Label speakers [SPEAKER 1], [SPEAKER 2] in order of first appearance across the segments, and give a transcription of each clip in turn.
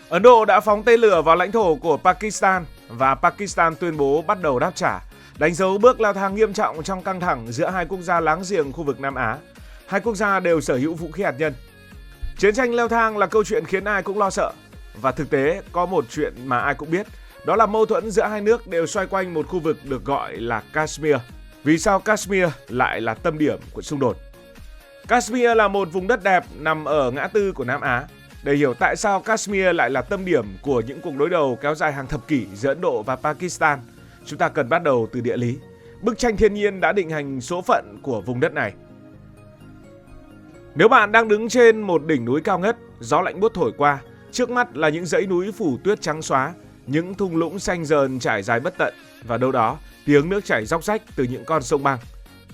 [SPEAKER 1] Ấn Độ đã phóng tên lửa vào lãnh thổ của Pakistan và Pakistan tuyên bố bắt đầu đáp trả, đánh dấu bước leo thang nghiêm trọng trong căng thẳng giữa hai quốc gia láng giềng khu vực Nam Á. Hai quốc gia đều sở hữu vũ khí hạt nhân. Chiến tranh leo thang là câu chuyện khiến ai cũng lo sợ. Và thực tế có một chuyện mà ai cũng biết, đó là mâu thuẫn giữa hai nước đều xoay quanh một khu vực được gọi là Kashmir. Vì sao Kashmir lại là tâm điểm của xung đột? Kashmir là một vùng đất đẹp nằm ở ngã tư của Nam Á. Để hiểu tại sao Kashmir lại là tâm điểm của những cuộc đối đầu kéo dài hàng thập kỷ giữa Ấn Độ và Pakistan, chúng ta cần bắt đầu từ địa lý. Bức tranh thiên nhiên đã định hình số phận của vùng đất này. Nếu bạn đang đứng trên một đỉnh núi cao ngất, gió lạnh buốt thổi qua, trước mắt là những dãy núi phủ tuyết trắng xóa, những thung lũng xanh dờn trải dài bất tận và đâu đó tiếng nước chảy róc rách từ những con sông băng.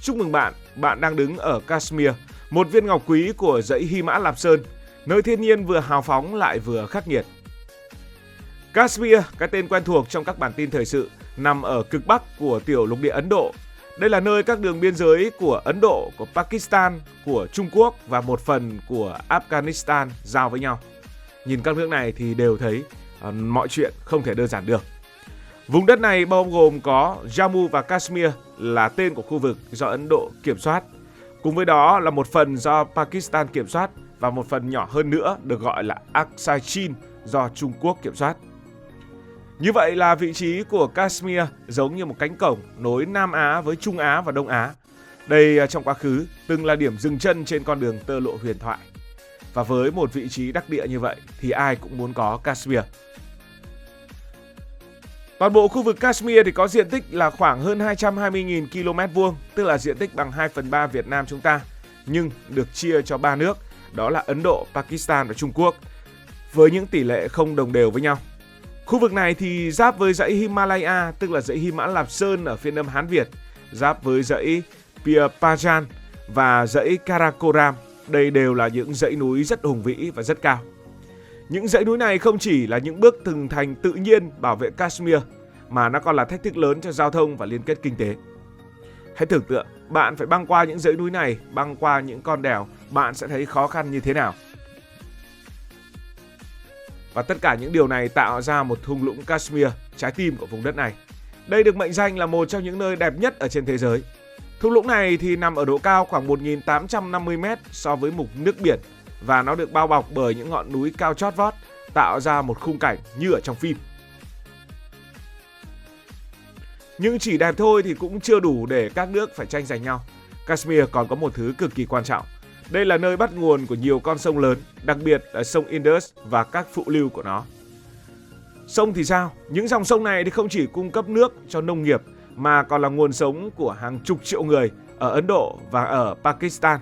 [SPEAKER 1] Chúc mừng bạn, bạn đang đứng ở Kashmir, một viên ngọc quý của dãy Hy Mã Lạp Sơn, nơi thiên nhiên vừa hào phóng lại vừa khắc nghiệt. Kashmir, cái tên quen thuộc trong các bản tin thời sự, nằm ở cực bắc của tiểu lục địa Ấn Độ. Đây là nơi các đường biên giới của Ấn Độ, của Pakistan, của Trung Quốc và một phần của Afghanistan giao với nhau. Nhìn các nước này thì đều thấy mọi chuyện không thể đơn giản được. Vùng đất này bao gồm có Jammu và Kashmir là tên của khu vực do Ấn Độ kiểm soát. Cùng với đó là một phần do Pakistan kiểm soát và một phần nhỏ hơn nữa được gọi là Aksai Chin do Trung Quốc kiểm soát. Như vậy là vị trí của Kashmir giống như một cánh cổng nối Nam Á với Trung Á và Đông Á. Đây trong quá khứ từng là điểm dừng chân trên con đường tơ lộ huyền thoại. Và với một vị trí đắc địa như vậy thì ai cũng muốn có Kashmir. Toàn bộ khu vực Kashmir thì có diện tích là khoảng hơn 220.000 km vuông, tức là diện tích bằng 2/3 Việt Nam chúng ta, nhưng được chia cho 3 nước, đó là Ấn Độ, Pakistan và Trung Quốc, với những tỷ lệ không đồng đều với nhau. Khu vực này thì giáp với dãy Himalaya, tức là dãy Hy Mã Lạp Sơn ở phía Nam Hán Việt, giáp với dãy Pir Panjal và dãy Karakoram. Đây đều là những dãy núi rất hùng vĩ và rất cao. Những dãy núi này không chỉ là những bước hình thành tự nhiên bảo vệ Kashmir, mà nó còn là thách thức lớn cho giao thông và liên kết kinh tế. Hãy tưởng tượng, bạn phải băng qua những dãy núi này, băng qua những con đèo, bạn sẽ thấy khó khăn như thế nào. Và tất cả những điều này tạo ra một thung lũng Kashmir, trái tim của vùng đất này. Đây được mệnh danh là một trong những nơi đẹp nhất ở trên thế giới. Thung lũng này thì nằm ở độ cao khoảng 1.850m so với mực nước biển và nó được bao bọc bởi những ngọn núi cao chót vót, tạo ra một khung cảnh như ở trong phim. Nhưng chỉ đẹp thôi thì cũng chưa đủ để các nước phải tranh giành nhau. Kashmir còn có một thứ cực kỳ quan trọng. Đây là nơi bắt nguồn của nhiều con sông lớn, đặc biệt là sông Indus và các phụ lưu của nó. Sông thì sao? Những dòng sông này thì không chỉ cung cấp nước cho nông nghiệp mà còn là nguồn sống của hàng chục triệu người ở Ấn Độ và ở Pakistan.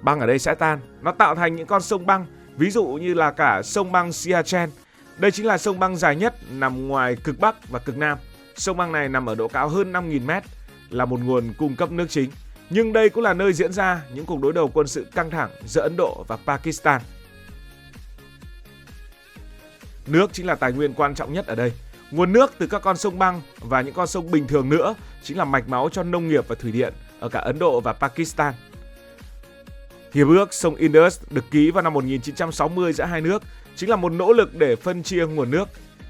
[SPEAKER 1] Băng ở đây sẽ tan, nó tạo thành những con sông băng, ví dụ như là cả sông băng Siachen. Đây chính là sông băng dài nhất nằm ngoài cực Bắc và cực Nam. Sông băng này nằm ở độ cao hơn 5.000m, là một nguồn cung cấp nước chính. Nhưng đây cũng là nơi diễn ra những cuộc đối đầu quân sự căng thẳng giữa Ấn Độ và Pakistan. Nước chính là tài nguyên quan trọng nhất ở đây. Nguồn nước từ các con sông băng và những con sông bình thường nữa chính là mạch máu cho nông nghiệp và thủy điện ở cả Ấn Độ và Pakistan. Hiệp ước sông Indus được ký vào năm 1960 giữa hai nước chính là một nỗ lực để phân chia nguồn nước.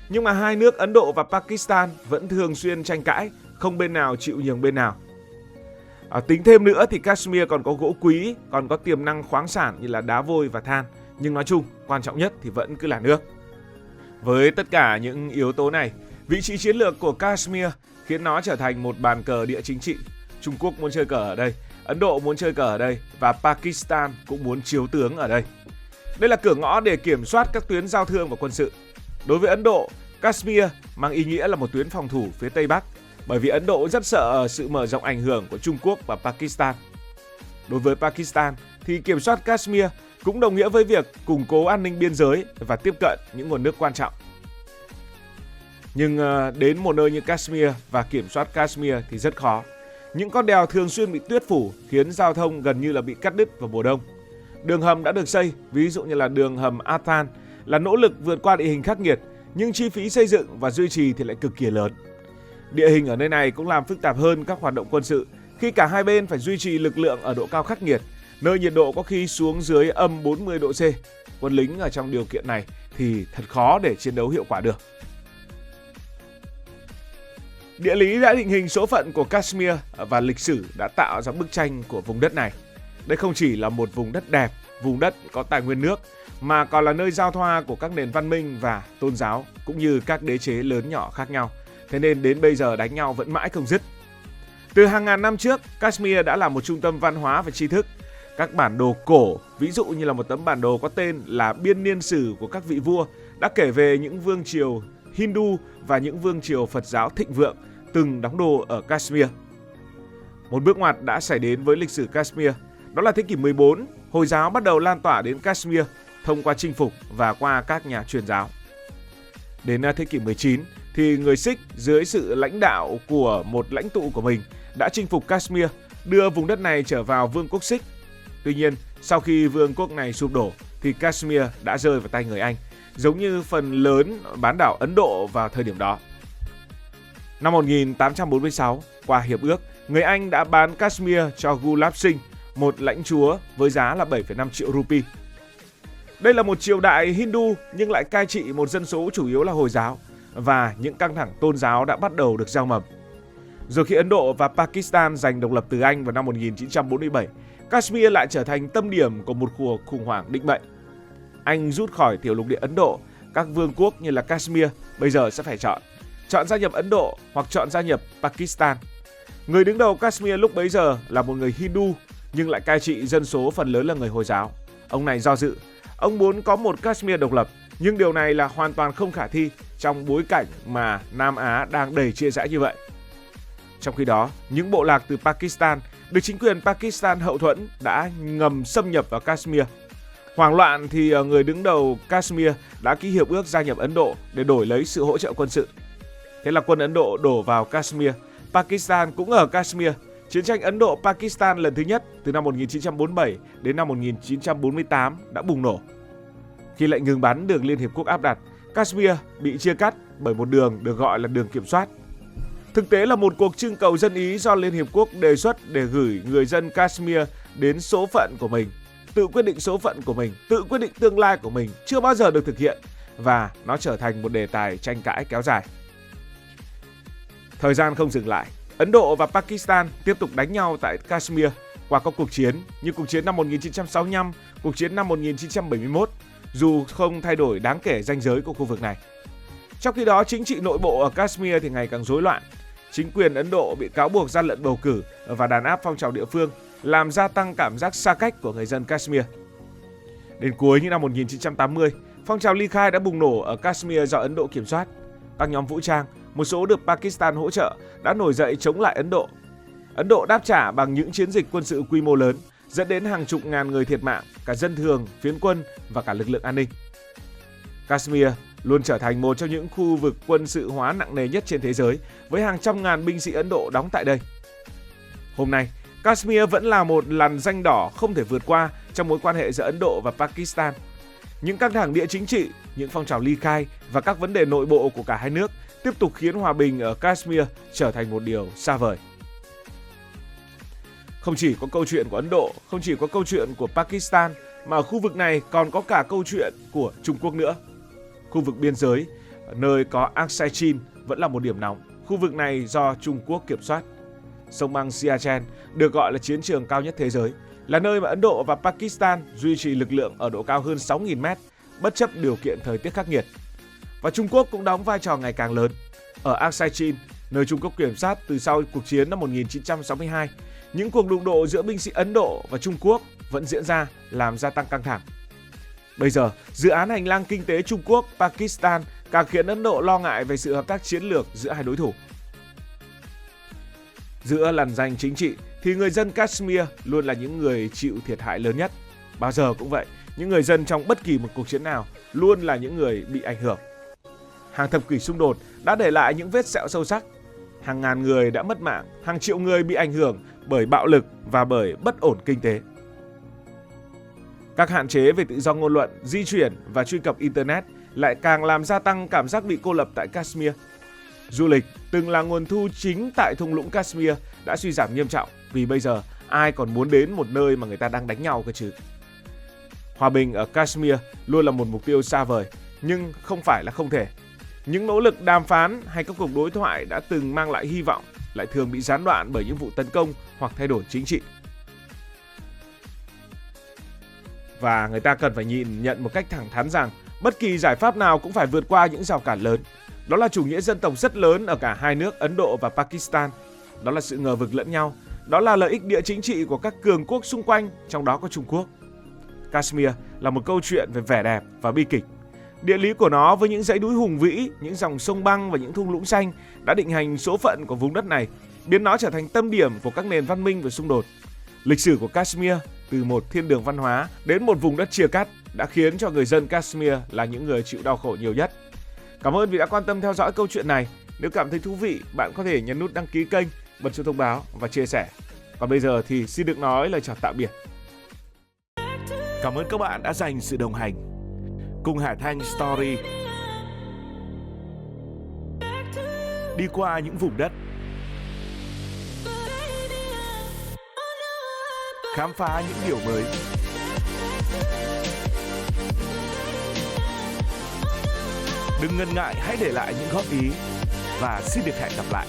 [SPEAKER 1] Nhưng mà hai nước Ấn Độ và Pakistan vẫn thường xuyên tranh cãi, không bên nào chịu nhường bên nào. Tính thêm nữa thì Kashmir còn có gỗ quý, còn có tiềm năng khoáng sản như là đá vôi và than. Nhưng nói chung, quan trọng nhất thì vẫn cứ là nước. Với tất cả những yếu tố này, vị trí chiến lược của Kashmir khiến nó trở thành một bàn cờ địa chính trị. Trung Quốc muốn chơi cờ ở đây, Ấn Độ muốn chơi cờ ở đây và Pakistan cũng muốn chiếu tướng ở đây. Đây là cửa ngõ để kiểm soát các tuyến giao thương và quân sự. Đối với Ấn Độ, Kashmir mang ý nghĩa là một tuyến phòng thủ phía Tây Bắc, bởi vì Ấn Độ rất sợ sự mở rộng ảnh hưởng của Trung Quốc và Pakistan. Đối với Pakistan thì kiểm soát Kashmir cũng đồng nghĩa với việc củng cố an ninh biên giới và tiếp cận những nguồn nước quan trọng. Nhưng đến một nơi như Kashmir và kiểm soát Kashmir thì rất khó. Những con đèo thường xuyên bị tuyết phủ khiến giao thông gần như là bị cắt đứt vào mùa đông. Đường hầm đã được xây, ví dụ như là đường hầm Athan, là nỗ lực vượt qua địa hình khắc nghiệt, nhưng chi phí xây dựng và duy trì thì lại cực kỳ lớn. Địa hình ở nơi này cũng làm phức tạp hơn các hoạt động quân sự khi cả hai bên phải duy trì lực lượng ở độ cao khắc nghiệt, nơi nhiệt độ có khi xuống dưới -40 độ C. Quân lính ở trong điều kiện này thì thật khó để chiến đấu hiệu quả được. Địa lý đã định hình số phận của Kashmir và lịch sử đã tạo ra bức tranh của vùng đất này. Đây không chỉ là một vùng đất đẹp, vùng đất có tài nguyên nước, mà còn là nơi giao thoa của các nền văn minh và tôn giáo cũng như các đế chế lớn nhỏ khác nhau. Thế nên đến bây giờ đánh nhau vẫn mãi không dứt. Từ hàng ngàn năm trước, Kashmir đã là một trung tâm văn hóa và tri thức. Các bản đồ cổ, ví dụ như là một tấm bản đồ có tên là Biên niên sử của các vị vua, đã kể về những vương triều Hindu và những vương triều Phật giáo thịnh vượng từng đóng đô ở Kashmir. Một bước ngoặt đã xảy đến với lịch sử Kashmir, đó là thế kỷ 14, Hồi giáo bắt đầu lan tỏa đến Kashmir thông qua chinh phục và qua các nhà truyền giáo. Đến thế kỷ 19 thì người Sikh dưới sự lãnh đạo của một lãnh tụ của mình đã chinh phục Kashmir, đưa vùng đất này trở vào vương quốc Sikh. Tuy nhiên, sau khi vương quốc này sụp đổ thì Kashmir đã rơi vào tay người Anh, giống như phần lớn bán đảo Ấn Độ vào thời điểm đó. Năm 1846, qua hiệp ước, người Anh đã bán Kashmir cho Gulab Singh, một lãnh chúa với giá là 7,5 triệu rupee. Đây là một triều đại Hindu nhưng lại cai trị một dân số chủ yếu là Hồi giáo, và những căng thẳng tôn giáo đã bắt đầu được gieo mầm. Rồi khi Ấn Độ và Pakistan giành độc lập từ Anh vào năm 1947, Kashmir lại trở thành tâm điểm của một cuộc khủng hoảng định mệnh. Anh rút khỏi tiểu lục địa Ấn Độ, các vương quốc như là Kashmir bây giờ sẽ phải chọn gia nhập Ấn Độ hoặc chọn gia nhập Pakistan. Người đứng đầu Kashmir lúc bấy giờ là một người Hindu nhưng lại cai trị dân số phần lớn là người Hồi giáo. Ông này do dự, ông muốn có một Kashmir độc lập, nhưng điều này là hoàn toàn không khả thi trong bối cảnh mà Nam Á đang đầy chia rẽ như vậy. Trong khi đó, những bộ lạc từ Pakistan được chính quyền Pakistan hậu thuẫn đã ngầm xâm nhập vào Kashmir. Hoảng loạn thì người đứng đầu Kashmir đã ký hiệp ước gia nhập Ấn Độ để đổi lấy sự hỗ trợ quân sự. Thế là quân Ấn Độ đổ vào Kashmir, Pakistan cũng ở Kashmir. Chiến tranh Ấn Độ-Pakistan lần thứ nhất từ năm 1947 đến năm 1948 đã bùng nổ. Khi lệnh ngừng bắn được Liên Hiệp Quốc áp đặt, Kashmir bị chia cắt bởi một đường được gọi là đường kiểm soát. Thực tế là một cuộc trưng cầu dân ý do Liên Hiệp Quốc đề xuất để gửi người dân Kashmir đến số phận của mình, tự quyết định số phận của mình, tự quyết định tương lai của mình chưa bao giờ được thực hiện, và nó trở thành một đề tài tranh cãi kéo dài. Thời gian không dừng lại, Ấn Độ và Pakistan tiếp tục đánh nhau tại Kashmir qua các cuộc chiến như cuộc chiến năm 1965, cuộc chiến năm 1971, dù không thay đổi đáng kể ranh giới của khu vực này. Trong khi đó, chính trị nội bộ ở Kashmir thì ngày càng rối loạn. Chính quyền Ấn Độ bị cáo buộc gian lận bầu cử và đàn áp phong trào địa phương, làm gia tăng cảm giác xa cách của người dân Kashmir. Đến cuối những năm 1980, phong trào ly khai đã bùng nổ ở Kashmir do Ấn Độ kiểm soát. Các nhóm vũ trang, một số được Pakistan hỗ trợ, đã nổi dậy chống lại Ấn Độ. Ấn Độ đáp trả bằng những chiến dịch quân sự quy mô lớn, dẫn đến hàng chục ngàn người thiệt mạng, cả dân thường, phiến quân và cả lực lượng an ninh. Kashmir luôn trở thành một trong những khu vực quân sự hóa nặng nề nhất trên thế giới, với hàng trăm ngàn binh sĩ Ấn Độ đóng tại đây. Hôm nay, Kashmir vẫn là một lằn ranh đỏ không thể vượt qua trong mối quan hệ giữa Ấn Độ và Pakistan. Những căng thẳng địa chính trị, những phong trào ly khai và các vấn đề nội bộ của cả hai nước tiếp tục khiến hòa bình ở Kashmir trở thành một điều xa vời. Không chỉ có câu chuyện của Ấn Độ, không chỉ có câu chuyện của Pakistan, mà ở khu vực này còn có cả câu chuyện của Trung Quốc nữa. Khu vực biên giới, nơi có Aksai Chin vẫn là một điểm nóng. Khu vực này do Trung Quốc kiểm soát. Sông băng Siachen được gọi là chiến trường cao nhất thế giới, là nơi mà Ấn Độ và Pakistan duy trì lực lượng ở độ cao hơn 6.000 mét, bất chấp điều kiện thời tiết khắc nghiệt. Và Trung Quốc cũng đóng vai trò ngày càng lớn. Ở Aksai Chin, nơi Trung Quốc kiểm soát từ sau cuộc chiến năm 1962, những cuộc đụng độ giữa binh sĩ Ấn Độ và Trung Quốc vẫn diễn ra, làm gia tăng căng thẳng. Bây giờ, dự án hành lang kinh tế Trung Quốc-Pakistan càng khiến Ấn Độ lo ngại về sự hợp tác chiến lược giữa hai đối thủ. Giữa lằn ranh chính trị thì người dân Kashmir luôn là những người chịu thiệt hại lớn nhất. Bao giờ cũng vậy, những người dân trong bất kỳ một cuộc chiến nào luôn là những người bị ảnh hưởng. Hàng thập kỷ xung đột đã để lại những vết sẹo sâu sắc. Hàng ngàn người đã mất mạng, hàng triệu người bị ảnh hưởng bởi bạo lực và bởi bất ổn kinh tế. Các hạn chế về tự do ngôn luận, di chuyển và truy cập Internet lại càng làm gia tăng cảm giác bị cô lập tại Kashmir. Du lịch từng là nguồn thu chính tại thung lũng Kashmir đã suy giảm nghiêm trọng, vì bây giờ ai còn muốn đến một nơi mà người ta đang đánh nhau cơ chứ. Hòa bình ở Kashmir luôn là một mục tiêu xa vời, nhưng không phải là không thể. Những nỗ lực đàm phán hay các cuộc đối thoại đã từng mang lại hy vọng lại thường bị gián đoạn bởi những vụ tấn công hoặc thay đổi chính trị. Và người ta cần phải nhìn nhận một cách thẳng thắn rằng bất kỳ giải pháp nào cũng phải vượt qua những rào cản lớn. Đó là chủ nghĩa dân tộc rất lớn ở cả hai nước Ấn Độ và Pakistan. Đó là sự ngờ vực lẫn nhau. Đó là lợi ích địa chính trị của các cường quốc xung quanh, trong đó có Trung Quốc. Kashmir là một câu chuyện về vẻ đẹp và bi kịch. Địa lý của nó với những dãy núi hùng vĩ, những dòng sông băng và những thung lũng xanh đã định hình số phận của vùng đất này, biến nó trở thành tâm điểm của các nền văn minh và xung đột. Lịch sử của Kashmir từ một thiên đường văn hóa đến một vùng đất chia cắt đã khiến cho người dân Kashmir là những người chịu đau khổ nhiều nhất. Cảm ơn vì đã quan tâm theo dõi câu chuyện này. Nếu cảm thấy thú vị, bạn có thể nhấn nút đăng ký kênh, bật chuông thông báo và chia sẻ. Còn bây giờ thì xin được nói lời chào tạm biệt.
[SPEAKER 2] Cảm ơn các bạn đã dành sự đồng hành cùng Hải Thanh Story đi qua những vùng đất, khám phá những điều mới. Đừng ngần ngại, hãy để lại những góp ý và xin được hẹn gặp lại.